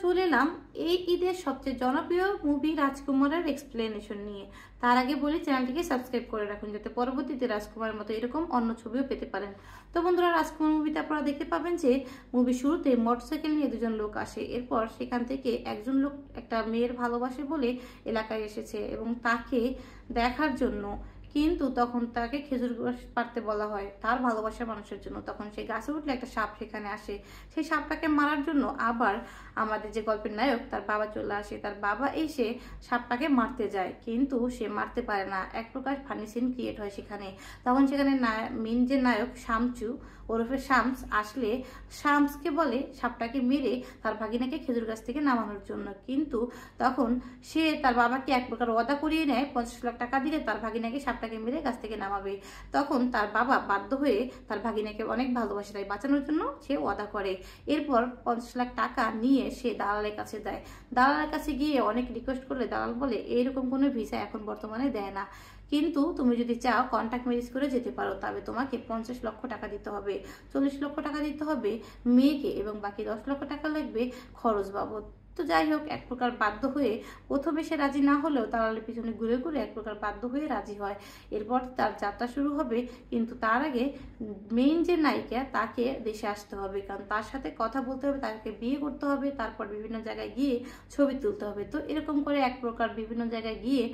চলে এলাম এই ঈদের সবচেয়ে জনপ্রিয় মুভি রাজকুমারের এক্সপ্লেনেশন নিয়ে। তার আগে বলি চ্যানেলটিকে সাবস্ক্রাইব করে রাখুন যাতে পরবর্তীতে রাজকুমারের মতো এরকম অন্য ছবিও পেতে পারেন। তো বন্ধুরা, রাজকুমার মুভিতে আপনারা দেখতে পাবেন যে মুভি শুরুতে মোটরসাইকেল নিয়ে দুজন লোক আসে। এরপর সেখান থেকে একজন লোক একটা মেয়ের ভালোবাসে বলে এলাকায় এসেছে এবং তাকে দেখার জন্য, কিন্তু তখন তাকে খেজুর গাছ পাড়তে বলা হয় তার ভালোবাসার মানুষের জন্য। তখন সেই গাছে উঠলে একটা সাপ সেখানে আসে, সেই সাপটাকে মারার জন্য আবার আমাদের যে গল্পের নায়ক তার বাবা চলে আসে। তার বাবা এসে সাপটাকে মারতে যায়, কিন্তু সে মারতে পারে না। এক প্রকার ফানি সিন ক্রিয়েট হয় সেখানে। তখন সেখানে মেন যে নায়ক শামচু ওরফে শামস আসলে শামসকে বলে সাপটাকে মেরে তার ভাগিনাকে খেজুর গাছ থেকে নামানোর জন্য। কিন্তু তখন সে তার বাবাকে এক প্রকার ওয়াদা করিয়ে নেয় 50 লাখ টাকা দিলে তার ভাগিনাকে সাপটাকে মেরে গাছ থেকে নামাবে। তখন তার বাবা বাধ্য হয়ে তার ভাগিনাকে অনেক ভালোবাসে, তাই বাঁচানোর জন্য সে ওয়াদা করে। এরপর 50 লাখ টাকা নিয়ে সে দালালের কাছে দেয়। দালালের কাছে গিয়ে অনেক রিকোয়েস্ট করলে দালাল বলে এইরকম কোনো ভিসা এখন বর্তমানে দেয় না, কিন্তু তুমি যদি চাও কন্ট্যাক্ট ম্যারেজ করে যেতে পারো, তবে তোমাকে 50 লক্ষ টাকা দিতে হবে, 40 লক্ষ টাকা দিতে হবে মেয়েকে এবং বাকি 10 লক্ষ টাকা লাগবে খরচ বাবদ। তো যাই হোক, এক প্রকার বাধ্য হয়ে প্রথমে সে রাজি না হলেও দালালের পিছনে ঘুরে ঘুরে এক প্রকার বাধ্য হয়ে রাজি হয়। এরপর তার যাত্রা শুরু হবে, কিন্তু তার আগে মেইন যে নায়িকা তাকে দেশে আসতে হবে, কারণ তার সাথে কথা বলতে হবে, তাকে বিয়ে করতে হবে, তারপর বিভিন্ন জায়গায় গিয়ে ছবি তুলতে হবে। তো এরকম করে এক প্রকার বিভিন্ন জায়গায় গিয়ে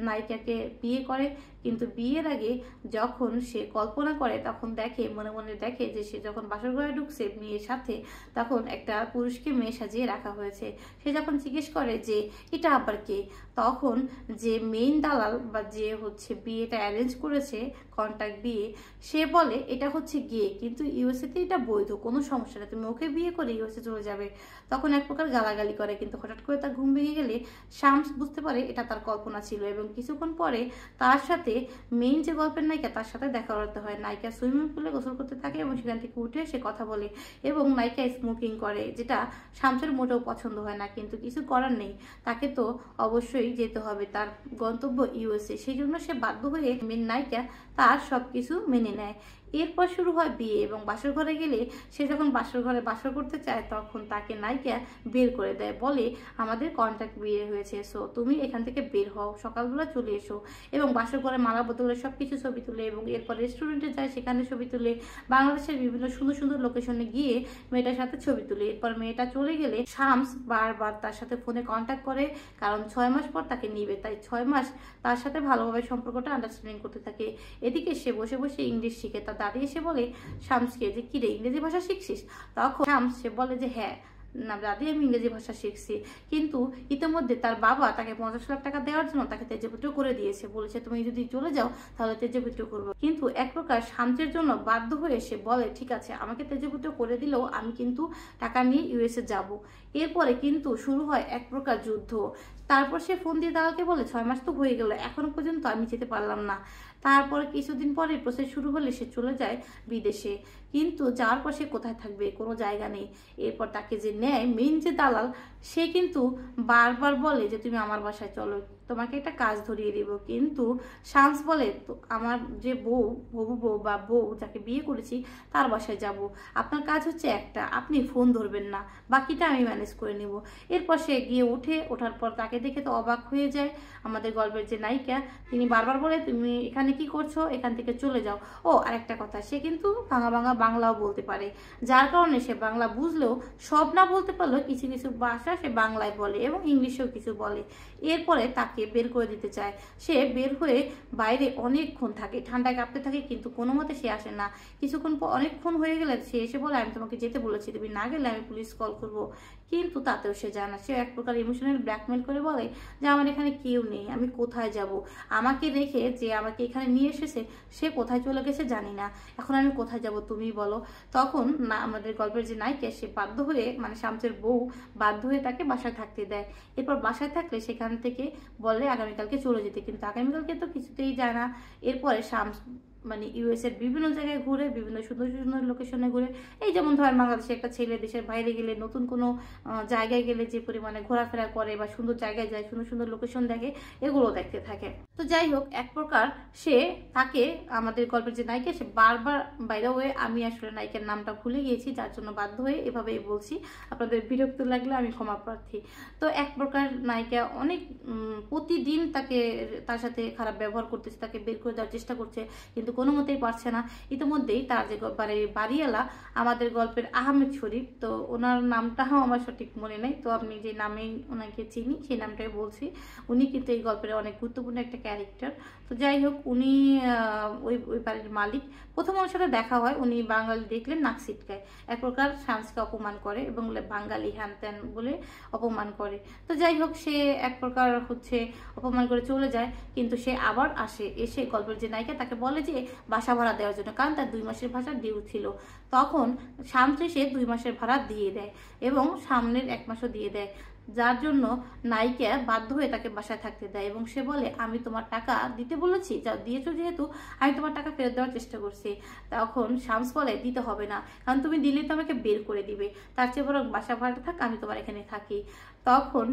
নায়িকাকে বিয়ে করে। কিন্তু বিয়ের আগে যখন সে কল্পনা করে তখন দেখে, মনে মনে দেখে যে সে যখন বাসর ঘরে ঢুকছে মেয়ের সাথে, তখন একটা পুরুষকে মেয়ে সাজিয়ে রাখা হয়েছে। সে যখন জিজ্ঞেস করে যে এটা আবার কে, তখন যে মেইন দালাল বা যে হচ্ছে বিয়েটা অ্যারেঞ্জ করেছে কন্ট্যাক্ট বিয়ে, সে বলে এটা হচ্ছে গিয়ে, কিন্তু ইউএসএতে এটা বৈধ, কোনো সমস্যা নেই, তুমি ওকে বিয়ে করে ইউএসএ চলে যাবে। তখন এক প্রকার গালাগালি করে, কিন্তু হঠাৎ করে তার ঘুম ভেঙে গেলে শামস বুঝতে পারে এটা তার কল্পনা ছিল। এবং কিছুক্ষণ পরে তার সাথে মেইন যে গল্পের নায়িকা তার সাথে দেখা করতে হয়। নায়িকা সুইমিং পুলে গোসল করতে থাকে এবং সেখান থেকে উঠে সে কথা বলে এবং নায়িকা স্মোকিং করে, যেটা শামসের মোটেও পছন্দ হয় না, কিন্তু কিছু করার নেই, তাকে তো অবশ্যই যেতে হবে তার গন্তব্য ইউএসএ। সেই জন্য সে বাধ্য হয়ে মেন নায়িকা তার সবকিছু মেনে নেয়। এরপর শুরু হয় বিয়ে এবং বাসর ঘরে গেলে সে যখন বাসর ঘরে বাসর করতে চায় তখন তাকে নায়িকা বের করে দেয়, বলে আমাদের কন্ট্যাক্ট বিয়ে হয়েছে, সো তুমি এখান থেকে বের হও, সকালবেলা চলে এসো। এবং বাসর ঘরে মালা বদলে সবকিছু ছবি তুলে এবং এরপর রেস্টুরেন্টে যায়, সেখানে ছবি তুলে, বাংলাদেশের বিভিন্ন সুন্দর সুন্দর লোকেশনে গিয়ে মেয়েটার সাথে ছবি তুলে। এরপর মেয়েটা চলে গেলে শামস বারবার তার সাথে ফোনে কন্ট্যাক্ট করে, কারণ 6 মাস পর তাকে নিবে, তাই 6 মাস তার সাথে ভালোভাবে সম্পর্কটা আন্ডারস্ট্যান্ডিং করতে থাকে। এদিকে সে বসে বসে ইংলিশ শিখে। তার দাঁড়িয়ে এসে বলে শামসকে যে কি রে, ইংরেজি ভাষা শিখছিস? তখন শামস সে বলে যে হ্যাঁ না দাদি, আমি ইংরেজি ভাষা শিখছি। কিন্তু ইতিমধ্যে তার বাবা তাকে 50 লাখ টাকা দেওয়ার জন্য তাকে তেজপুত্র করে দিয়েছে, বলেছে তুমি যদি চলে যাও তাহলে তেজপুত্র করবো। কিন্তু এক প্রকার শান্তির জন্য বাধ্য হয়ে সে বলে ঠিক আছে, আমাকে তেজপুত্র করে দিলেও আমি কিন্তু টাকা নিয়ে ইউএসএ যাব। এরপরে কিন্তু শুরু হয় এক প্রকার যুদ্ধ। তারপর সে ফোন দিয়ে দাদাকে বলে 6 মাস তো হয়ে গেল, এখনো পর্যন্ত আমি যেতে পারলাম না। তারপরে কিছুদিন পরে প্রসেস শুরু হলে সে চলে যায় বিদেশে, কিন্তু যাওয়ার পর সে কোথায় থাকবে, কোনো জায়গা নেই। এরপর তাকে যে নেয় মেইন যে দালাল, সে কিন্তু বারবার বলে যে তুমি আমার বাসায় চলো, তোমাকে একটা কাজ ধরিয়ে দিব। কিন্তু শামস বলে তো আমার যে বউ, হবু বউ বা বউ যাকে বিয়ে করেছি তার বাসায় যাব, আপনার কাজ হচ্ছে একটা, আপনি ফোন ধরবেন না, বাকিটা আমি ম্যানেজ করে নিব। এরপর সে গিয়ে ওঠার পর তাকে দেখে তো অবাক হয়ে যায় আমাদের গল্পের যে নায়িকা। তিনি বারবার বলে তুমি এখানে কি করছো, এখান থেকে চলে যাও। ও আরেকটা কথা, সে কিন্তু ভাঙা ভাঙা বাংলাও বলতে পারে, যার কারণে সে বাংলা বুঝলেও সব না বলতে পারলেও কিছু কিছু ভাষা সে বাংলায় বলে এবং ইংলিশেও কিছু বলে। এরপরে তাকে বের করে দিতে চায়। সে বের হয়ে বাইরে অনেকক্ষণ থাকে, ঠান্ডায় কাঁপতে থাকে, কিন্তু কোনো মতে সে আসে না। কিছুক্ষণ পর অনেকক্ষণ হয়ে গেলে সে এসে বলে আমি তোমাকে যেতে বলেছি, তুমি না গেলে আমি পুলিশ কল করবো। কিন্তু তাতেও সে যায় না। সে এক প্রকার ইমোশনাল ব্ল্যাকমেল করে বলে যে আমার এখানে কেউ নেই, আমি কোথায় যাব, আমাকে রেখে যে আমাকে এখানে নিয়ে এসেছে সে কোথায় চলে গেছে জানি না, এখন আমি কোথায় যাব তুমি বলো। তখন না আমাদের গল্পের যে নায়িকা সে বাধ্য হয়ে, মানে শামসের বউ বাধ্য হয়ে তাকে বাসায় থাকতে দেয়। এরপর বাসায় থাকলে সেখান থেকে বলে আগামীকালকে চলে যেতে, কিন্তু আগামীকালকে তো কিছুতেই যায় না। এরপরে শামস মানে ইউএস এর বিভিন্ন জায়গায় ঘুরে, বিভিন্ন সুন্দর সুন্দর লোকেশনে ঘুরে। এই যেমন ধরেন বাংলাদেশে একটা ছেলে দেশের বাইরে গেলে, নতুন কোনো জায়গায় গেলে যে পরিমাণে ঘোরাফেরা করে বা সুন্দর জায়গায় যায়, সুন্দর সুন্দর লোকেশন দেখে, এগুলো দেখতে থাকে। তো যাই হোক, এক প্রকার সে তাকে, আমাদের গল্পের যে নায়িকা, সে বারবার, বাই দ্য ওয়ে আমি আসলে নায়িকার নামটা ভুলে গিয়েছি, যার জন্য বাধ্য হয়ে এভাবেই বলছি, আপনাদের বিরক্ত লাগলে আমি ক্ষমা প্রার্থী। তো এক প্রকার নায়িকা অনেক প্রতিদিন তার সাথে খারাপ ব্যবহার করতেছে, তাকে বের করে দেওয়ার চেষ্টা করছে, কিন্তু কোনো মতেই পারছে না। ইতিমধ্যেই তার যে বাড়িওয়ালা, আমাদের গল্পের আহমেদ শরীফ, তো ওনার নামটাও আমার সঠিক মনে নেই, তো আমি যে নামেই ওনাকে চিনি সেই নামটাই বলছি। উনি কিন্তু এই গল্পের অনেক গুরুত্বপূর্ণ একটা ক্যারেক্টার। তো যাই হোক, উনি ওই বাড়ির মালিক। প্রথম ওর সাথে দেখা হয়, উনি বাঙালি দেখলে নাক ছিটকায়, এক প্রকার শামসকে অপমান করে এবং বাঙালি হ্যান ত্যান বলে অপমান করে। তো যাই হোক, সে এক প্রকার অপমান করে চলে যায়, কিন্তু সে আবার আসে, এসে গল্পের যে নায়িকা তাকে বলে যে বাসা ভাড়া দেওয়ার জন্য, কারণ তার 2 মাসের ভাড়া ডিউ ছিল। তখন শামস এসে 2 মাসের ভাড়া দিয়ে দেয় এবং সামনের 1 মাসও দিয়ে দেয়, যার জন্য নায়িকা বাধ্য হয়ে তাকে বাসায় থাকতে দেয় এবং সে বলে, আমি তোমার টাকা দিতে বলেছি, যা দিয়েছো যেহেতু, আমি তোমার টাকা ফেরত দেওয়ার চেষ্টা করছি। তখন শামস বলে, দিতে হবে না, কারণ তুমি দিলে তো আমাকে বের করে দিবে, তার চেয়ে বরং বাসা ভাড়াটা থাক, আমি তোমার এখানে থাকি। তখন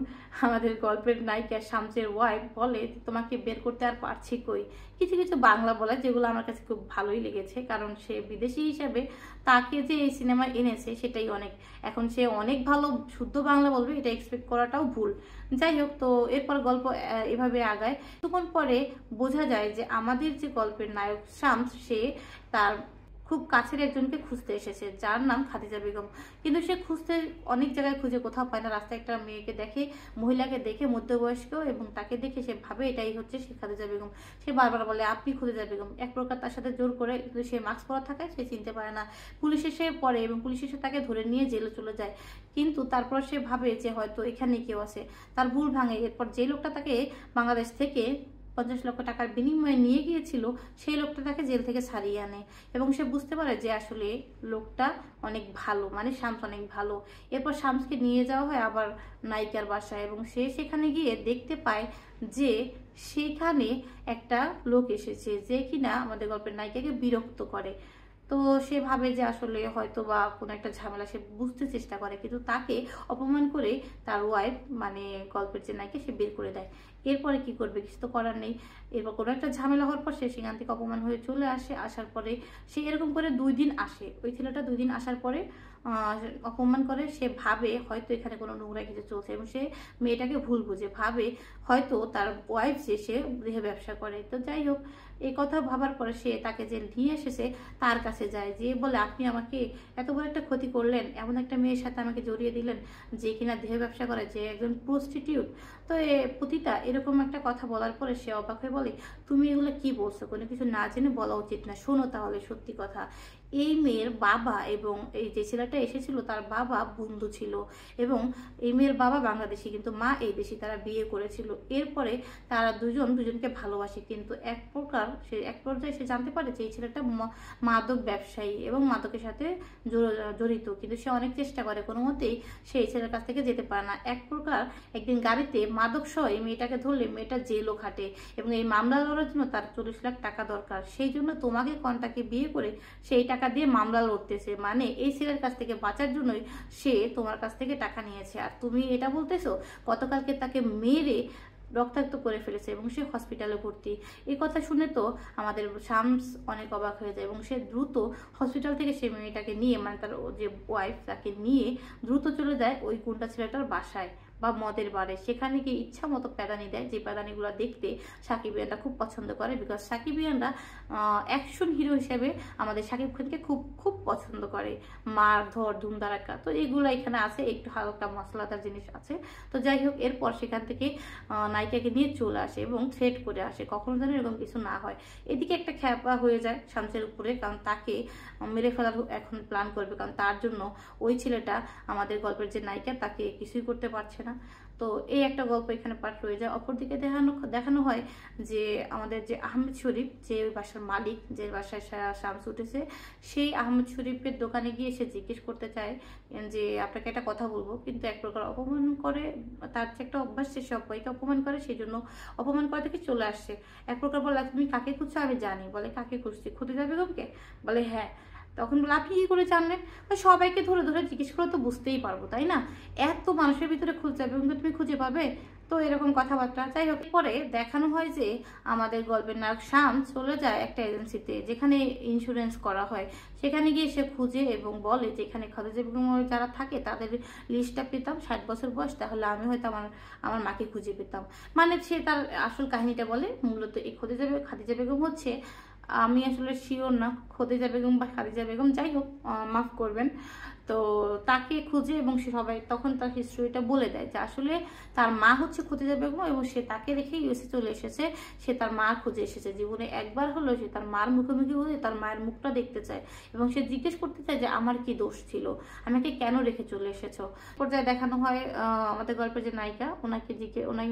আমাদের গল্পের নায়িকা শামসের ওয়াইফ বলে, তোমাকে বের করতে আর পারছি কই। কিছু কিছু বাংলা বলে, যেগুলো আমার কাছে খুব ভালোই লেগেছে, কারণ সে বিদেশি হিসাবে তাকে যে এই সিনেমায় এনেছে সেটাই অনেক। এখন সে অনেক ভালো শুদ্ধ বাংলা বলবে, এটা এক্সপেক্ট করাটাও ভুল। যাই হোক, তো এরপর গল্প এভাবে আগায়। কিছুক্ষণ পরে বোঝা যায় যে আমাদের যে গল্পের নায়ক শামস, সে তার খুব কাছের একজনকে খুঁজতে এসেছে, যার নাম খাদিজা বেগম। কিন্তু সে খুঁজতে অনেক জায়গায় খুঁজে কোথাও পায় না। রাস্তায় একটা মেয়েকে দেখে, মহিলাকে দেখে, মধ্যবয়স্ক, এবং তাকে দেখে সে ভাবে এটাই হচ্ছে সে খাদিজা বেগম। সে বারবার বলে, আপনি খাদিজা বেগম। এক প্রকার তার সাথে জোর করে, কিন্তু সে মাস্ক পরা থাকায় সে চিনতে পারে না। পুলিশ এসে পড়ে এবং পুলিশ এসে তাকে ধরে নিয়ে জেলে চলে যায়। কিন্তু তারপর সে ভাবে যে হয়তো এখানে কেউ আছে, তার ভুল ভাঙে। এরপর যে লোকটা তাকে বাংলাদেশ থেকে 50 লক্ষ টাকার বিনিময়ে নিয়ে গিয়েছিল, সেই লোকটা তাকে জেল থেকে ছাড়িয়ে আনে এবং সে বুঝতে পারে যে আসলে লোকটা অনেক ভালো, মানে শামস অনেক ভালো। এরপর শামসকে নিয়ে যাওয়া হয় আবার নায়িকার বাসায় এবং সে সেখানে গিয়ে দেখতে পায় যে সেখানে একটা লোক এসেছে, যে কিনা আমাদের গল্পের নায়িকাকে বিরক্ত করে। তো সে ভাবে যে আসলে হয়তো বা কোনো একটা ঝামেলা, সে বুঝতে চেষ্টা করে, কিন্তু তাকে অপমান করে তার ওয়াইফ, মানে গল্পের যে নায়িকা, সে বের করে দেয়। এরপরে কি করবে, কিছু তো করার নেই। এরপর কোনো একটা ঝামেলা হওয়ার পর সে সেখান থেকে অপমান হয়ে চলে আসে। আসার পরে সে এরকম করে 2 দিন আসে। ওই ছেলেটা 2 দিন আসার পরে অপমান করে। সে ভাবে হয়তো এখানে কোনো নোংরা কিছু চলছে এবং সে মেয়েটাকে ভুল বুঝে, ভাবে হয়তো তার ওয়াইফ যে সে দেহ ব্যবসা করে। তো যাই হোক, এই কথা ভাবার পরে সে তাকে যে নিয়ে এসেছে তার কাছে যায়, যে বলে, আপনি আমাকে এত বড় একটা ক্ষতি করলেন, এমন একটা মেয়ের সাথে আমাকে জড়িয়ে দিলেন যে কিনা দেহ ব্যবসা করে, যে একজন প্রস্টিটিউট। তো প্রতিটা এরকম একটা কথা বলার পরে সে অবাক হয়ে বলে, তুমি এগুলো কি বলছো, কোনো কিছু না জেনে বলা উচিত না, শোনো তাহলে সত্যি কথা। এই মেয়ের বাবা এবং এই যে ছেলেটা এসেছিল তার বাবা বন্ধু ছিল এবং এই মেয়ের বাবা বাংলাদেশি, কিন্তু মা এই দেশি। তারা বিয়ে করেছিল, এরপরে তারা দুজনকে ভালোবাসে, কিন্তু এক পর্যায়ে সে জানতে পারে যে এই ছেলেটা মাদক ব্যবসায়ী এবং মাদকের সাথে জড়িত। কিন্তু সে অনেক চেষ্টা করে, কোনো মতেই সেই ছেলের কাছ থেকে যেতে পারে না। এক প্রকার একদিন গাড়িতে মাদক সহ এই মেয়েটাকে ধরলে মেয়েটা জেলও খাটে এবং এই মামলা লড়ার জন্য তার 40 লাখ টাকা দরকার। সেই জন্য তোমাকে কন্টাকে বিয়ে করে সেই টাকা দিয়ে মামলা লড়তেছে, মানে এই ছেলের কাছ থেকে বাঁচার জন্যই সে তোমার কাছ থেকে টাকা নিয়েছে। আর তুমি এটা বলতেছো গতকালকে তাকে মেরে রক্তাক্ত করে ফেলেছে এবং সে হসপিটালে ভর্তি। এই কথা শুনে তো আমাদের শামস অনেক অবাক হয়ে যায় এবং সে দ্রুত হসপিটাল থেকে সে মেয়েটাকে নিয়ে, মানে তার যে ওয়াইফ, তাকে নিয়ে দ্রুত চলে যায় ওই গুন্ডা ছেলেটার বাসায় বা মদের বারে। সেখানে গিয়ে ইচ্ছা মতো প্যাদানি দেয়, যে প্যাদানিগুলো দেখতে সাকিবিয়ানরা খুব পছন্দ করে, বিকজ সাকিবিয়ানরা অ্যাকশন হিরো হিসেবে আমাদের সাকিব খানকে খুব খুব পছন্দ করে। মারধর, ধুমধারাক্কা, তো এগুলো এখানে আছে, একটু হালকা মশলাদার জিনিস আছে। তো যাই হোক, এরপর সেখান থেকে নায়িকাকে নিয়ে চলে আসে এবং থ্রেট করে আসে, কখনো যেন এরকম কিছু না হয়। এদিকে একটা খ্যাপা হয়ে যায় শামসের উপরে, কারণ তাকে মেরে ফেলার এখন প্ল্যান করবে, কারণ তার জন্য ওই ছেলেটা, আমাদের গল্পের যে নায়িকা, তাকে কিছুই করতে পারছে না। না। তো এই একটা গল্প এখানে পাঠ রয়ে যায়। অপরদিকে দেখানো হয় যে আমাদের যে আহমেদ শরীফ, যে বাসার মালিক, যে বাসায় শামস উঠেছে, সেই আহমেদ শরীফের দোকানে গিয়ে সে জিজ্ঞেস করতে চায় যে আপনাকে একটা কথা বলবো, কিন্তু এক প্রকার অপমান করে। তার যে একটা অভ্যাস, সে সবাইকে অপমান করে, সেই জন্য অপমান করা থেকে চলে আসছে। এক প্রকার বলে তুমি কাকে খুঁজছো? আমি জানি। বলে কাকে খুঁজছি? খদিজা বেগমকে। বলে হ্যাঁ। তখন বলে আপনি কি করে জানলেন? সবাইকে ধরে ধরে জিজ্ঞেস করে তো বুঝতেই পারবো, তাই না? এত মানুষের ভিতরে খুঁজে যাবে, কিন্তু তুমি খুঁজে পাবে? তো এরকম কথাবার্তা। যাই হোক, পরে দেখানো হয় যে আমাদের গল্পের নায়ক শামস চলে যায় একটা এজেন্সিতে যেখানে ইন্স্যুরেন্স করা হয়। সেখানে গিয়ে সে খুঁজে এবং বলে যে এখানে খাদিজা বেগম যারা থাকে তাদের লিস্টটা পেতাম 60 বছর বয়স, তাহলে আমি হয়তো আমার মাকে খুঁজে পেতাম। মানে সে তার আসল কাহিনীটা বলে। মূলত এই খাদিজা বেগম হচ্ছে, আমি আসলে শিওর না খদিজা বেগম বা খাদিজা বেগম, যাই হোক মাফ করবেন। তো তাকে খুঁজে এবং সে সবাই তখন তার হিস্ট্রিটা বলে দেয় যে আসলে তার মা হচ্ছে খদিজা বেগম এবং সে তাকে রেখে ইউএসএ চলে এসেছে। সে তার মা খুঁজে এসেছে। জীবনে একবার হলো সে তার মার মুখোমুখি হয়ে তার মায়ের মুখটা দেখতে চায় এবং সে জিজ্ঞেস করতে চায় যে আমার কি দোষ ছিল, আমাকে কেন রেখে চলে এসেছো। পর্যায়ে দেখানো হয় আমাদের গল্পের যে নায়িকা,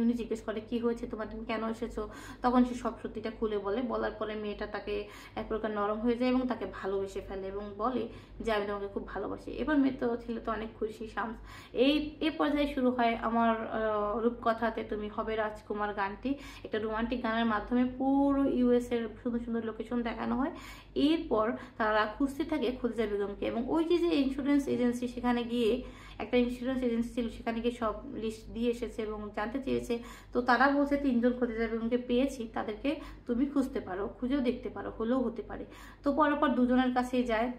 উনি জিজ্ঞেস করে কি হয়েছে তোমার, তুমি কেন এসেছো। তখন সে সব সত্যিটা খুলে বলে। বলার পরে মেয়েটা তাকে এক প্রকার নরম হয়ে যায় এবং তাকে ভালোবেসে ফেলে এবং বলে যে আমি তোমাকে খুব ভালোবাসি। এবার মেয়ে তো ছিল তো অনেক খুশি শামস। এই পর্যায়ে শুরু হয় আমার রূপকথাতে তুমি হবে রাজকুমার গানটি। একটা রোমান্টিক গানের মাধ্যমে পুরো ইউএস এর সুন্দর সুন্দর লোকেশন দেখানো হয়। এরপর তারা খুঁজতে থাকে খদিজা বেগমকে এবং ওই যে ইন্স্যুরেন্স এজেন্সি, সেখানে গিয়ে একটা ইন্স্যুরেন্স এজেন্সি ছিল, সেখানে গিয়ে সব লিস্ট দিয়ে এসেছে এবং জানতে চেয়েছে। তো তারা বলছে 3 জন খদিজা বেগমকে পেয়েছি, তাদেরকে তুমি খুঁজতে পারো, খুঁজেও দেখতে পারো, হলেও হতে পারে। তো পরপর দুজনের কাছেই যায়।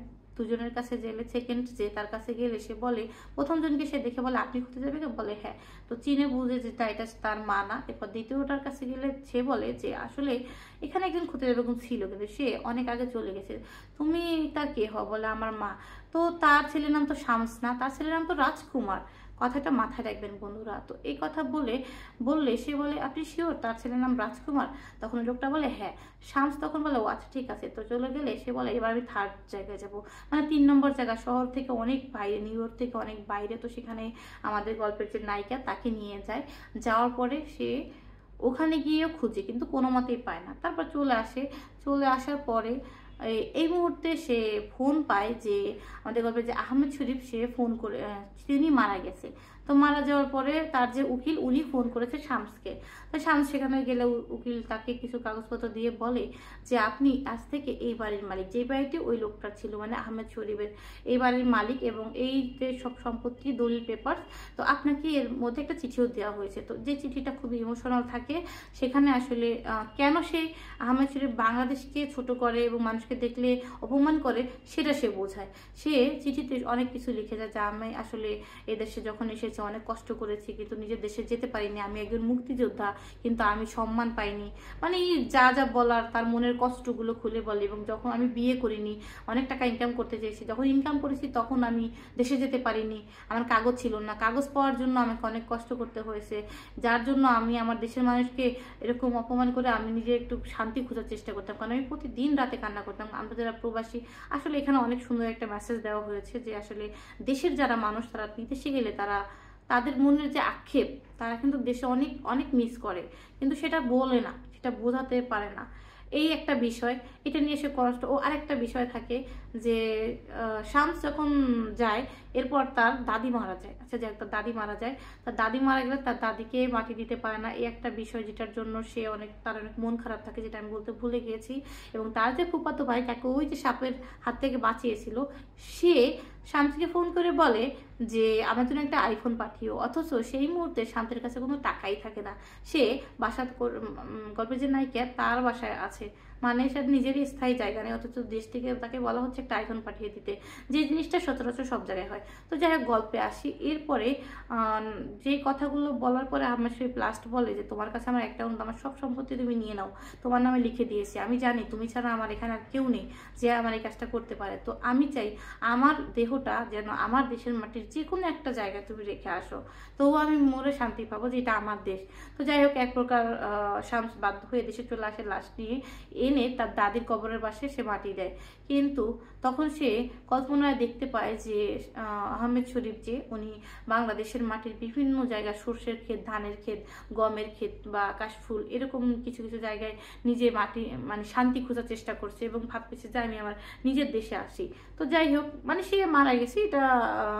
দুজনের কাছে গেলে সেকেন্ড যে তার কাছে গেলে সে বলে, প্রথম জনকে সে দেখে বলে আপনি খদিজা বেগম? বলে হ্যাঁ। তো চিনে বুঝে যে এটা তার মা না। এরপর দ্বিতীয়টার কাছে গেলে সে বলে যে আসলে এখানে একজন খদিজা বেগম ছিল, কিন্তু সে অনেক আগে চলে গেছে। তুমি তার কে হও? বলে আমার মা। তো তার ছেলের নাম তো শামস না, তার ছেলের নাম তো রাজকুমার। কথাটা মাথায় রাখবেন বন্ধুরা। তো এই কথা বললে সে বলে আপনি শিওর তার ছেলের নাম রাজকুমার? তখন লোকটা বলে হ্যাঁ। শামস তখন বলে ও আচ্ছা ঠিক আছে। তো চলে গেলে সে বলে এবার আমি 3rd জায়গায় যাবো, মানে 3 নম্বর জায়গা, শহর থেকে অনেক বাইরে, নিউ ইয়র্ক থেকে অনেক বাইরে। তো সেখানে আমাদের গল্পের যে নায়িকা তাকে নিয়ে যায়। যাওয়ার পরে সে ওখানে গিয়েও খুঁজে, কিন্তু কোনো মতেই পায় না। তারপর চলে আসার পরে এই মুহূর্তে সে ফোন পায় যে আমাদের গল্পের যে আহমেদ শরীফ, সে ফোন করে তিনি মারা গেছে। তো মারা যাওয়ার পরে তার যে উকিল, উনি ফোন করেছে শামসকে। তো শামস সেখানে গেলে উকিল তাকে কিছু কাগজপত্র দিয়ে বলে যে আপনি আজ থেকে এই বাড়ির মালিক, যে বাড়িটি ওই লোকটা ছিল, মানে আহমেদ শরীফের, এই বাড়ির মালিক এবং এই যে সব সম্পত্তি, দলিল, পেপার। তো আপনাকে এর মধ্যে একটা চিঠিও দেওয়া হয়েছে। তো যে চিঠিটা খুবই ইমোশনাল থাকে। সেখানে আসলে কেন সে আহমেদ শরীফ বাংলাদেশকে ছোট করে এবং মানুষকে দেখলে অপমান করে সেটা সে বোঝায়। সে চিঠিতে অনেক কিছু লিখে যায় যে আমি আসলে এদেশে যখন এসেছি অনেক কষ্ট করেছি, কিন্তু নিজের দেশে যেতে পারিনি। আমি একজন মুক্তিযোদ্ধা, কিন্তু আমি সম্মান পাইনি। মানে যা যা বলার তার মনের কষ্টগুলো খুলে বলে। এবং যখন আমি বিয়ে করিনি, অনেক টাকা ইনকাম করতে চেয়েছি, যখন ইনকাম করেছি তখন আমি দেশে যেতে পারিনি, আমার কাগজ ছিল না, কাগজ পাওয়ার জন্য আমাকে অনেক কষ্ট করতে হয়েছে, যার জন্য আমি আমার দেশের মানুষকে এরকম অপমান করে আমি নিজে একটু শান্তি খোঁজার চেষ্টা করতাম, কারণ আমি প্রতিদিন রাতে কান্না করতাম। আমরা যারা প্রবাসী, আসলে এখানে অনেক সুন্দর একটা মেসেজ দেওয়া হয়েছে যে আসলে দেশের যারা মানুষ তারা বিদেশে গেলে তাদের মনের যে আক্ষেপ, তারা কিন্তু দেশে অনেক অনেক মিস করে, কিন্তু সেটা বলে না, সেটা বোঝাতে পারে না। এই একটা বিষয়, এটা নিয়ে সে কষ্ট। ও আরেকটা বিষয় থাকে যে শামস যখন যায়, এরপর তার দাদি মারা যায়। আচ্ছা যাক, তার দাদি মারা যায়। তার দাদি মারা গেলে তার দাদিকে মাটি দিতে পারে না, এই একটা বিষয় যেটার জন্য তার অনেক মন খারাপ থাকে, যেটা আমি বলতে ভুলে গিয়েছি। এবং তার যে ফুফাতো ভাই, তাকে ওই যে সাপের হাত থেকে বাঁচিয়েছিল, সে শামসকে ফোন করে বলে যে আমার জন্য একটা আইফোন পাঠিও। অথচ সেই মুহূর্তে শান্তির কাছে কোনো টাকাই থাকে না। সে গল্পের যে নায়িকা তার বাসায় আছে, মানে সে নিজেরই স্থায়ী জায়গা নেই, অথচ দেশ থেকে তাকে বলা হচ্ছে একটা আইফোন পাঠিয়ে দিতে, যে জিনিসটা সচরাচর সব জায়গায় হয়। তো যাই হোক, গল্পে আসি। এরপরে যে কথাগুলো বলার পরে আমার সেই লাস্ট বলে যে তোমার কাছে আমার একটা আমার সব সম্পত্তি তুমি নিয়ে নাও, তোমার নামে লিখে দিয়েছি, আমি জানি তুমি ছাড়া আমার এখানে আর কেউ নেই যে আমার এই কাজটা করতে পারে। তো আমি চাই আমার দেহটা যেন আমার দেশের মাটির যে কোনো একটা জায়গায় তুমি রেখে আসো, তবু আমি মরে শান্তি পাবো যে এটা আমার দেশ। তো যাই হোক, এক প্রকার শামস বাধ্য হয়ে দেশে চলে আসে লাশ নিয়ে। এনে তার দাদির কবরের পাশে সে মাটি দেয়। কিন্তু তখন সে কল্পনায় দেখতে পায় যে আহমেদ শরীফ যে উনি বাংলাদেশের মাটির বিভিন্ন জায়গায় সর্ষের ক্ষেত, ধানের ক্ষেত, গমের ক্ষেত বা কাশফুল এরকম কিছু কিছু জায়গায় নিজে মাটি মানে শান্তি খোঁজার চেষ্টা করছে এবং ভাবতেছে যে আমি আমার নিজের দেশে আসি। তো যাই হোক, মানে সে মারা গেছে, এটা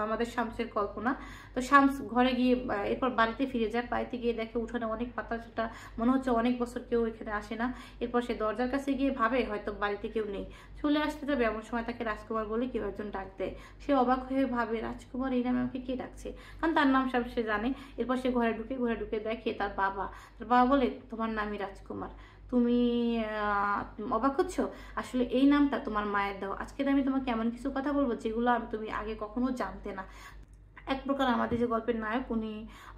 আমাদের শামসের কল্পনা। তো শামস ঘরে গিয়ে এরপর বাড়িতে ফিরে যায়। বাড়িতে গিয়ে দেখে উঠোনে অনেক পাতা চোটা, মনে হচ্ছে অনেক বছর কেউ এখানে আসে না। এরপর সে দরজার কাছে গিয়ে ভাবে হয়তো বাড়িতে কেউ নেই, চলে আসতে যাবে এমন সময় তাকে রাজকুমার বলে কেউ একজন ডাক দেয়। সে অবাক হয়ে ভাবে রাজকুমার এই নামে আমাকে কে ডাকছে, কারণ তার নাম সব সে জানে। এরপর সে ঘরে ঢুকে দেখে তার বাবা বলে তোমার নামই রাজকুমার, তুমি অবাক হচ্ছ, আসলে এই নামটা তোমার মায়ের দাও। আজকে আমি তোমাকে এমন কিছু কথা বলবো যেগুলো তুমি আগে কখনো জানতে না। এক প্রকার আমাদের যে গল্পের নায়ক উনি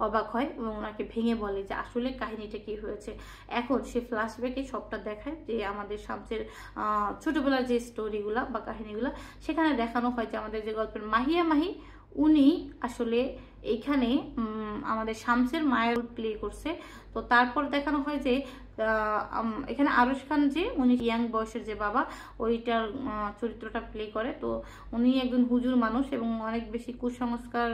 অবাক হয় এবং ওনাকে ভেঙে বলে যে আসলে কাহিনীটা কি হয়েছে। এখন সে ফ্ল্যাশব্যাকে সবটা দেখায় যে আমাদের শামসের ছোটবেলার যে স্টোরিগুলা বা কাহিনীগুলা, সেখানে দেখানো হয় যে আমাদের যে গল্পের মাহিয়া মাহি উনি আসলে এইখানে আমাদের শামসের মায়ের প্লে করছে। তো তারপর দেখানো হয় যে এখানে আরশ খান যে উনি ইয়াং বয়সের যে বাবা ওইটার চরিত্রটা প্লে করে। তো উনি একজন হুজুর মানুষ এবং অনেক বেশি কুসংস্কার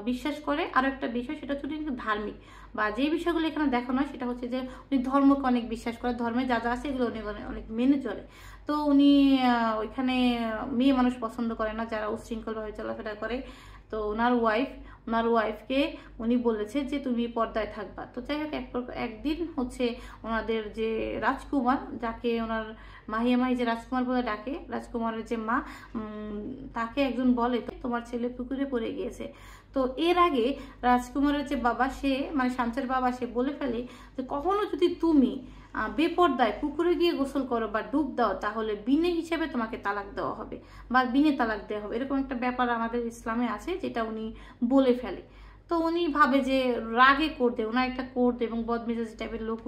বিশ্বাস করে। আরো একটা বিষয় সেটা হচ্ছে কিন্তু ধার্মিক, বা যে বিষয়গুলো এখানে দেখানো হয় সেটা হচ্ছে যে উনি ধর্মকে অনেক বিশ্বাস করে, ধর্মে যা যা আছে এগুলো উনি অনেক মেনে চলে। তো উনি ওইখানে মেয়ে মানুষ পছন্দ করে না যারা উচ্ছৃঙ্খলভাবে চলাফেরা করে। তো ওনার ওয়াইফকে উনি বলেছে যে তুমি পর্দায় থাকবা। তো যাই হোক, একদিন হচ্ছে ওনাদের যে রাজকুমার, যাকে ওনার মাহিয়া মাহি যে রাজকুমার বলে ডাকে, রাজকুমারের যে মা, তাকে একজন বলে তোমার ছেলে পুকুরে পড়ে গিয়েছে। তো এর আগে রাজকুমারের যে বাবা, সে মানে শামসের বাবা, সে বলে ফেলে যে কখনো যদি তুমি বেপর্দায় পুকুরে গিয়ে গোসল করো বা ডুব দাও তাহলে বিনে হিসেবে তোমাকে তালাক দেওয়া হবে বা বিনে তালাক দেওয়া হবে, এরকম একটা ব্যাপার আমাদের ইসলামে আছে যেটা উনি বলে ফেলে। তো উনি ভাবে যে রাগে করতে, ওনার একটা কোর্ট এবং বদমেজাজি টাইপের লোক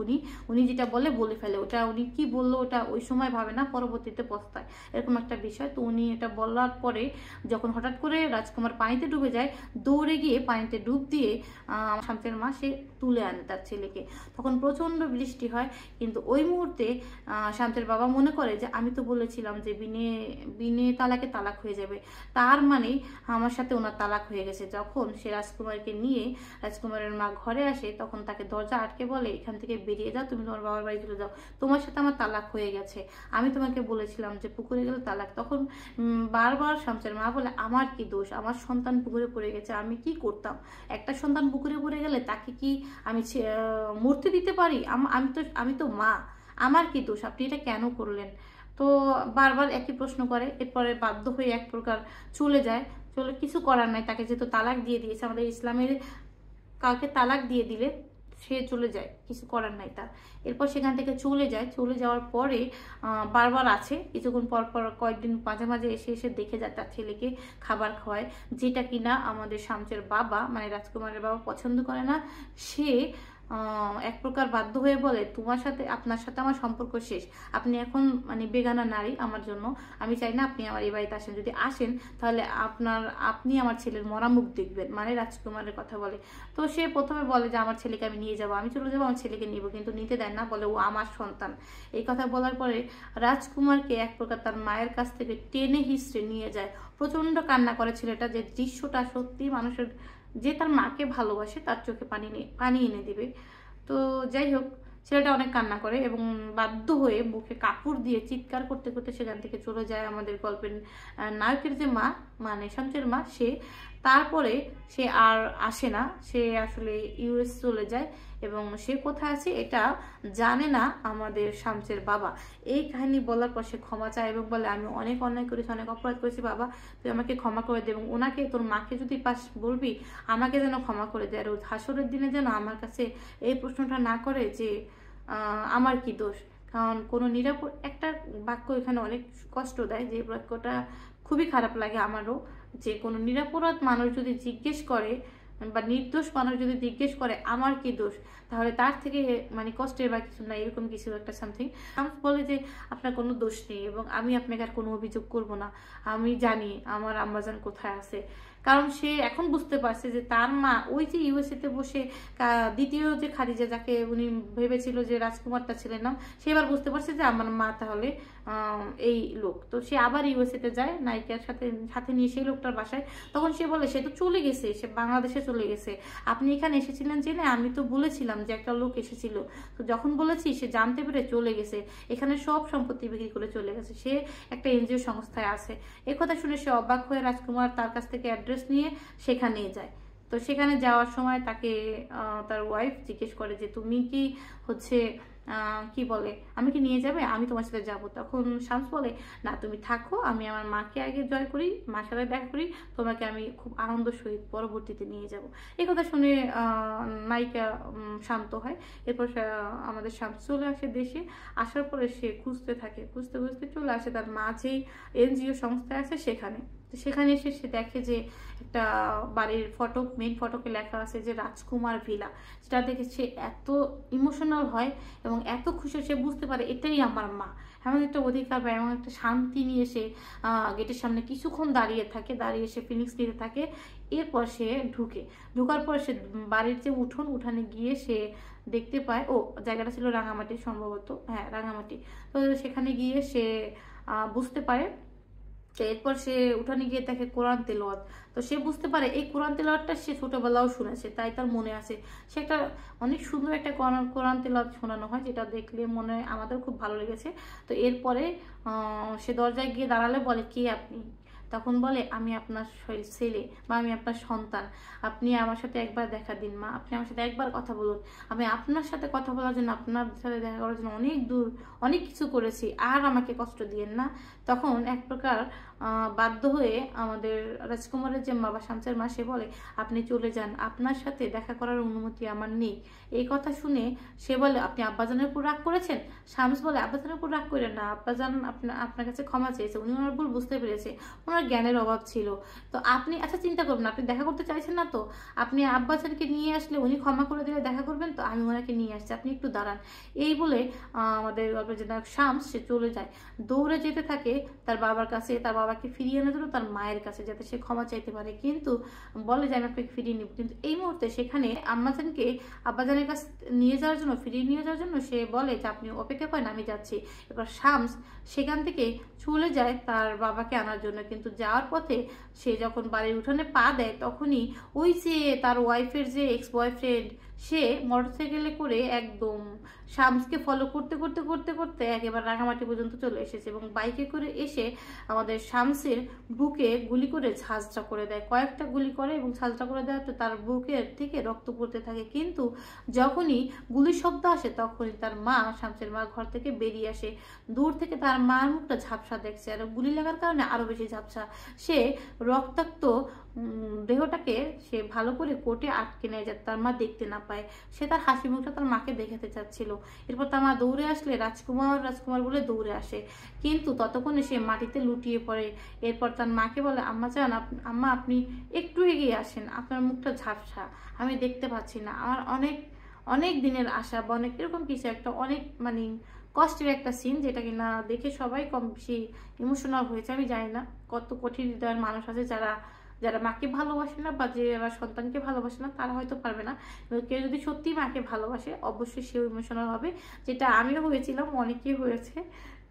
উনি যেটা বলে ফেলে। ওটা উনি কি বললো ওটা ওই সময় ভাবে না, পরবর্তীতে পস্তায়, এরকম একটা বিষয়। তো উনি এটা বলার পরে যখন হঠাৎ করে রাজকুমার পানিতে ডুবে যায়, দৌড়ে গিয়ে পানিতে ডুব দিয়ে শামসের মা সে তুলে আনে তার ছেলেকে। তখন প্রচন্ড বৃষ্টি হয়, কিন্তু ওই মুহূর্তে শামসের বাবা মনে করে যে আমি তো বলেছিলাম যে বিনে তালাকে তালাক হয়ে যাবে, তার মানে আমার সাথে ওনার তালাক হয়ে গেছে। যখন সে রাজকুমারকে নিয়ে রাজকুমারের মা ঘরে আসে, তখন তাকে দরজা আটকে বলে এখান থেকে বেরিয়ে যাও, তুমি তোমার বাবার বাড়ি চলে যাও, তোমার সাথে আমার তালাক হয়ে গেছে, আমি তোমাকে বলেছিলাম যে পুকুরে গেলে তালাক। তখন বারবার শামসের মা বলে আমার কি দোষ, আমার সন্তান পুকুরে পড়ে গেছে, আমি কি করতাম, একটা সন্তান পুকুরে পড়ে গেলে তাকে কি আমি মরতে দিতে পারি, আমি তো মা, আমার কি দোষ, আপনি এটা কেন করলেন। তো বারবার একই প্রশ্ন করে। এরপরে বাধ্য হয়ে এক প্রকার চলে যায়। কিছু করার নাই, তাকে যেহেতু তালাক দিয়ে দিয়েছে, আমাদের ইসলামের কাউকে তালাক দিয়ে দিলে সে চলে যায়, কিছু করার নাই তার। এরপর সেখান থেকে চলে যাওয়ার পরে বারবার আছে, কিছুক্ষণ পর কয়েকদিন মাঝে মাঝে এসে দেখে যায় তার ছেলেকে খাবার খাওয়ায়, যেটা কিনা আমাদের শামসের বাবা মানে রাজকুমারের বাবা পছন্দ করে না। সে এক প্রকার বাধ্য হয়ে বলে আপনার সাথে আমার সম্পর্ক শেষ, আপনি এখন মানে বেগানা নারী আমার জন্য, আমি চাই না আপনি আমার এই বাড়িতে আসেন, যদি আসেন তাহলে আপনি আমার ছেলের মরা মুখ দেখবেন, মানে রাজকুমারের কথা বলে। তো সে প্রথমে বলে যে আমার ছেলেকে আমি নিয়ে যাবো, আমি চলে যাবো, আমার ছেলেকে নিব, কিন্তু নিতে দেয় না, বলে ও আমার সন্তান। এই কথা বলার পরে রাজকুমারকে এক প্রকার তার মায়ের কাছ থেকে টেনে হিস্ট্রে নিয়ে যায়। প্রচন্ড কান্না করে ছেলেটা, যে দৃশ্যটা সত্যি মানুষের যে তার মাকে ভালোবাসে তার চোখে পানি এনে দিবে। তো যাই হোক, ছেলেটা অনেক কান্না করে এবং বাধ্য হয়ে মুখে কাপড় দিয়ে চিৎকার করতে করতে সেখান থেকে চলে যায় আমাদের গল্পের নায়কের যে মা মানে শামসের মা। তারপরে সে আর আসে না, সে আসলে ইউএস চলে যায় এবং সে কোথায় আছে এটা জানে না আমাদের শামসের বাবা। এই কাহিনী বলার পর সে ক্ষমা চায় এবং বলে আমি অনেক অন্যায় করেছি, অনেক অপরাধ করেছি বাবা, তুই আমাকে ক্ষমা করে দে, এবং ওনাকে তোর মাকে যদি পাস বলবি আমাকে যেন ক্ষমা করে দেয়, আর হাসরের দিনে যেন আমার কাছে এই প্রশ্নটা না করে যে আমার কি দোষ। কারণ কোনো নিরাপদ একটা বাক্য এখানে অনেক কষ্ট দেয়, যে বাক্যটা খুবই খারাপ লাগে আমারও, যে কোনো নিরাপরাধ মানুষ যদি জিজ্ঞেস করে বা নির্দোষ মানুষ যদি জিজ্ঞেস করে আমার কি দোষ, তাহলে তার থেকে মানে কষ্টের বা কিছু না, এরকম কিছু একটা সামথিং। শামস বলে যে আপনার কোনো দোষ নেই এবং আমি আপনাকে আর কোনো অভিযোগ করব না, আমি জানি আমার আম্মাজান কোথায় আছে। কারণ সে এখন বুঝতে পারছে যে তার মা ওই যে ইউএসএতে বসে দ্বিতীয় যে খাদিজা, যাকে উনি ভেবেছিল যে রাজকুমারটা ছিলেন না, সে এবার বুঝতে পারছে যে আমার মা তাহলে এই লোক। তো সে আবার ইউএসএতে যায় নায়িকার সাথে সাথে নিয়ে সেই লোকটার বাসায়। তখন সে বলে সে তো চলে গেছে, সে বাংলাদেশে চলে গেছে, আপনি এখানে এসেছিলেন জেনে আমি তো বলেছিলাম যে একটা লোক এসেছিল, তো যখন বলেছি সে জানতে পেরে চলে গেছে, এখানে সব সম্পত্তি বিক্রি করে চলে গেছে, সে একটা এনজিও সংস্থায় আছে। এ কথা শুনে সে অবাক হয়ে রাজকুমার তার কাছ থেকে অ্যাড্রেস নিয়ে সেখানে যায়। তো সেখানে যাওয়ার সময় তাকে তার ওয়াইফ জিজ্ঞেস করে যে তুমি কি হচ্ছে কি বলে আমি কি নিয়ে যাবে, আমি তোমার সাথে যাবো। তখন শামস বলে না তুমি থাকো, আমি আমার মাকে আগে জয় করি, মার সাথে দেখা করি, তোমাকে আমি খুব আনন্দ সহিত পরবর্তীতে নিয়ে যাব। এই কথা শুনে নায়িকা শান্ত হয়। এরপর আমাদের শামস চলে আসে দেশে। আসার পরে সে খুঁজতে থাকে, খুঁজতে খুঁজতে চলে আসে তার মা যেই এনজিও সংস্থায় আছে সেখানে। সেখানে এসে সে দেখে যে একটা বাড়ির ফটক, মেইন ফটকে লেখা আছে যে রাজকুমার ভিলা। সেটা দেখে সে এত ইমোশনাল হয় এবং এত খুশি, সে বুঝতে পারে এটাই আমার মা। এমন একটা অধিকার বা এমন একটা শান্তি নিয়ে সে গেটের সামনে কিছুক্ষণ দাঁড়িয়ে থাকে, দাঁড়িয়ে সে ফিলিংস নিতে থাকে। এরপর সে ঢুকার পর সে বাড়ির যে উঠানে গিয়ে সে দেখতে পায়, ও জায়গাটা ছিল রাঙামাটি সম্ভবত, হ্যাঁ রাঙামাটি। তো সেখানে গিয়ে সে বুঝতে পারে। এরপর সে উঠানে গিয়ে দেখে কোরআন তেলাওয়াত। তো সে বুঝতে পারে এই কোরআন তেলাওয়াতটা সে ছোটবেলাও শুনেছে, তাই তার মনে আছে। সে একটা অনেক সুন্দর একটা কোরআন তেলাওয়াত শোনানো হয়, যেটা দেখলে মনে আমাদের খুব ভালো লেগেছে। তো এরপরে সে দরজায় গিয়ে দাঁড়ালে বলে কে আপনি? তখন বলে আমি আপনার ছেলে বা আমি আপনার সন্তান, আপনি আমার সাথে একবার দেখা দিন মা, আপনি আমার সাথে একবার কথা বলুন, আমি আপনার সাথে কথা বলার জন্য, আপনার সাথে দেখা করার জন্য অনেক দূর অনেক কিছু করেছি, আর আমাকে কষ্ট দিয়েন না। তখন এক প্রকার বাধ্য হয়ে আমাদের রাজকুমারের যে মা বা শামসের মা, সে বলে আপনি চলে যান, আপনার সাথে দেখা করার অনুমতি আমার নেই। এই কথা শুনে সে বলে আপনি আব্বাজানের উপর রাগ করেছেন? শামস বলে আব্বাজানের উপর রাগ করেন না, আব্বাজান আপনার কাছে ক্ষমা চেয়েছে, উনি ওনার ভুল বুঝতে পেরেছে, ওনার জ্ঞানের অভাব ছিল। তো আপনি আচ্ছা চিন্তা করবেন, আপনি দেখা করতে চাইছেন না তো, আপনি আব্বাজানকে নিয়ে আসলে উনি ক্ষমা করে দিলে দেখা করবেন, তো আমি ওনাকে নিয়ে আসছি, আপনি একটু দাঁড়ান। এই বলে আমাদের গল্পের যে নায়ক শামস সে চলে যায়, দৌড়ে যেতে থাকে তার বাবার কাছে, তার বাবাকে ফিরিয়ে আনার জন্য তার মায়ের কাছে, যাতে সে ক্ষমা চাইতে পারে। কিন্তু বলে যে আমি আপনাকে ফিরিয়ে নিব, কিন্তু এই মুহূর্তে সেখানে আম্মাজানকে আব্বাজানের কাছে নিয়ে যাওয়ার জন্য, ফিরিয়ে নিয়ে যাওয়ার জন্য সে বলে যে আপনি অপেক্ষা করেন, আমি যাচ্ছি। এবার শামস সেখান থেকে চলে যায় তার বাবাকে আনার জন্য। কিন্তু যাওয়ার পথে সে যখন বাড়ির উঠানে পা দেয়, তখনই ওই যে তার ওয়াইফের যে এক্স বয়ফ্রেন্ড, সে মোটরসাইকেলে করে একদম শামসকে ফলো করতে করতে করতে করতে একেবারে রাঙামাটি পর্যন্ত চলে এসেছে, এবং বাইকে করে এসে আমাদের শামসের বুকে গুলি করে ঝাঁঝরা করে দেয়, কয়েকটা গুলি করে, এবং ঝাঁঝরা করে দেওয়াতে তার বুকের থেকে রক্ত পড়তে থাকে। কিন্তু যখনই গুলির শব্দ আসে, তখনই তার মা, শামসের মা ঘর থেকে বেরিয়ে আসে। দূর থেকে তার মার মুখটা ঝাপসা দেখছে, আর গুলি লাগার কারণে আরো বেশি ঝাপসা। সে রক্তাক্ত দেহটাকে সে ভালো করে কোটে আটকে নেয়, যাতে তার মা দেখতে না পায়। সে তার হাসি মুখটা তার মাকে দেখাতে চাচ্ছিল। এরপর তার মা দৌড়ে আসলে রাজকুমার রাজকুমার বলে দৌড়ে আসে, কিন্তু ততক্ষণে সে মাটিতে লুটিয়ে পড়ে। এরপর তার মাকে বলে আম্মা চান, আম্মা আপনি একটু এগিয়ে আসেন, আপনার মুখটা ঝাপসা, আমি দেখতে পাচ্ছি না, আমার অনেক অনেক দিনের আশা বা অনেক এরকম কিছু একটা, অনেক মানে কষ্টের একটা সিন, যেটা কিনা দেখে সবাই কম বেশি ইমোশনাল হয়েছে। আমি জানি না কত কঠিন হৃদয়ের মানুষ আছে যারা যারা মাকে ভালোবাসে না বা যারা সন্তানকে ভালোবাসে না, তারা হয়তো পারবে না। কেউ যদি সত্যি মাকে ভালোবাসে, অবশ্যই সেও ইমোশনাল হবে, যেটা আমিও হয়েছিলাম, অনেকেই হয়েছে।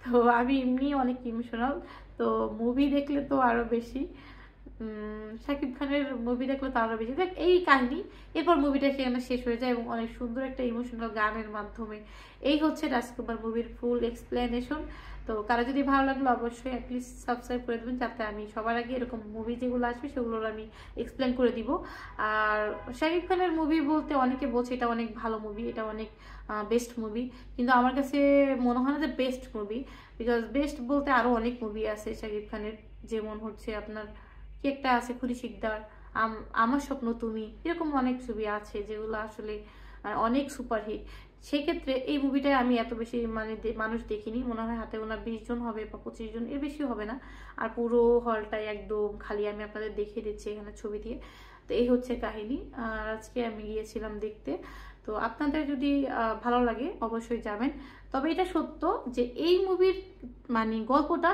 তো আমি এমনি অনেক ইমোশনাল। তো মুভি দেখলে তো আরো বেশি, শাকিব খানের মুভি দেখলে তো আরো বেশি। দেখ এই কাহিনী, এরপর মুভিটা সেখানে শেষ হয়ে যায় এবং অনেক সুন্দর একটা ইমোশনাল গানের মাধ্যমে। এই হচ্ছে রাজকুমার মুভির ফুল এক্সপ্লেনেশন। তো কারো যদি ভালো লাগলো অবশ্যই প্লিজ সাবস্ক্রাইব করে দেবেন, যাতে আমি সবার আগে এরকম মুভি যেগুলো আসবে সেগুলোর আমি এক্সপ্লেন করে দিব। আর শাকিব খানের মুভি বলতে অনেকে বলছে এটা অনেক ভালো মুভি, এটা অনেক বেস্ট মুভি, কিন্তু আমার কাছে মনে হয় না যে বেস্ট মুভি। বিকজ বেস্ট বলতে আরও অনেক মুভি আছে শাকিব খানের, যেমন হচ্ছে আপনার কি একটা আছে খুলি শিকদার, আমার স্বপ্ন তুমি, এরকম অনেক ছবি আছে যেগুলো আসলে অনেক সুপারহিট। সেক্ষেত্রে এই মুভিটা আমি এত বেশি মানে মানুষ দেখিনি, মনে হয় হাতে গোনা 20 জন হবে বা 25 জন, এর বেশি হবে না। আর পুরো হলটাই একদম খালি, আমি আপনাদের দেখিয়ে দিচ্ছি এখানে ছবি দিয়ে। তো এই হচ্ছে কাহিনী, আর আজকে আমি গিয়েছিলাম দেখতে। তো আপনাদের যদি ভালো লাগে অবশ্যই যাবেন। তবে এটা সত্য যে এই মুভির মানে গল্পটা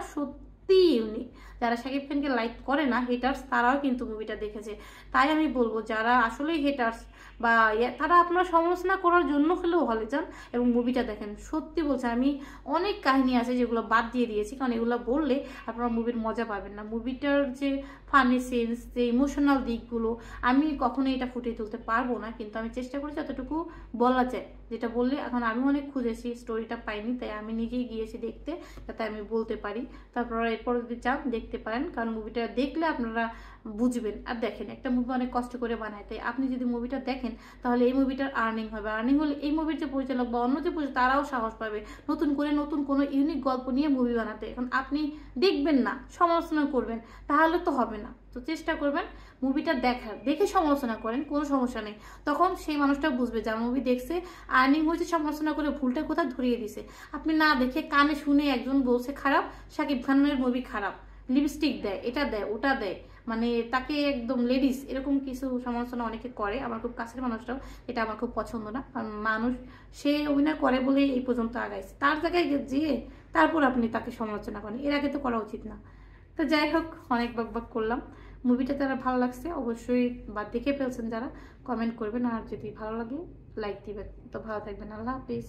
সত্যি ইউনিক। যারা শাকিব খানকে লাইক করে না, হেটার্স, তারাও কিন্তু মুভিটা দেখেছে। তাই আমি বলবো যারা আসলেই হেটার্স বা তারা আপনার সমালোচনা করার জন্য হলেও হলে যান এবং মুভিটা দেখেন। সত্যি বলছে, আমি অনেক কাহিনী আছে যেগুলো বাদ দিয়ে দিয়েছি, কারণ এগুলো বললে আপনারা মুভির মজা পাবেন না। মুভিটার যে ফানি সিনস, যে ইমোশনাল দিকগুলো আমি কখনোই এটা ফুটিয়ে তুলতে পারবো না, কিন্তু আমি চেষ্টা করেছি যতটুকু বলা যায়। যেটা বললে এখন আমি অনেক খুঁজেছি, স্টোরিটা পাইনি, তাই আমি নিজেই গিয়েছি দেখতে, যাতে আমি বলতে পারি। তারপর এরপর যদি চান দেখতে পারেন, কারণ মুভিটা দেখলে আপনারা বুঝবেন। আর দেখেন, একটা মুভি অনেক কষ্ট করে বানায়, তাই আপনি যদি মুভিটা দেখেন তাহলে এই মুভিটার আর্নিং হবে। আর্নিং হলে এই মুভির যে পরিচালক বা অন্য যে পরিচালক, তারাও সাহস পাবে নতুন করে নতুন কোনো ইউনিক গল্প নিয়ে মুভি বানাতে। এখন আপনি দেখবেন না, সমালোচনা করবেন, তাহলে তো হবে না। তো চেষ্টা করবেন মুভিটা দেখার, দেখে সমালোচনা করেন, কোনো সমস্যা নেই। তখন সেই মানুষটা বুঝবে যার মুভি দেখছে আর্নিং হয়েছে, সমালোচনা করে ভুলটা কোথায় ধরিয়ে দিছে। আপনি না দেখে কানে শুনে একজন বলছে খারাপ, শাকিব খানের মুভি খারাপ, লিপস্টিক দেয়, এটা দেয়, ওটা দেয়, মানে তাকে একদম লেডিস, এরকম কিছু সমালোচনা অনেকে করে। আমার খুব কাছের মানুষটাও, এটা আমার খুব পছন্দ না। কারণ মানুষ সে অভিনয় করে বলেই এই পর্যন্ত আগাইছে, তার জায়গায় যেয়ে তারপর আপনি তাকে সমালোচনা করেন, এর আগে তো করা উচিত না। তো যাই হোক, অনেক বকবক করলাম। মুভিটা যারা ভালো লাগছে অবশ্যই, বা দেখে ফেলছেন যারা, কমেন্ট করবেন, আর যদি ভালো লাগে লাইক দিবেন। তো ভালো থাকবেন, আল্লাহ হাফিজ।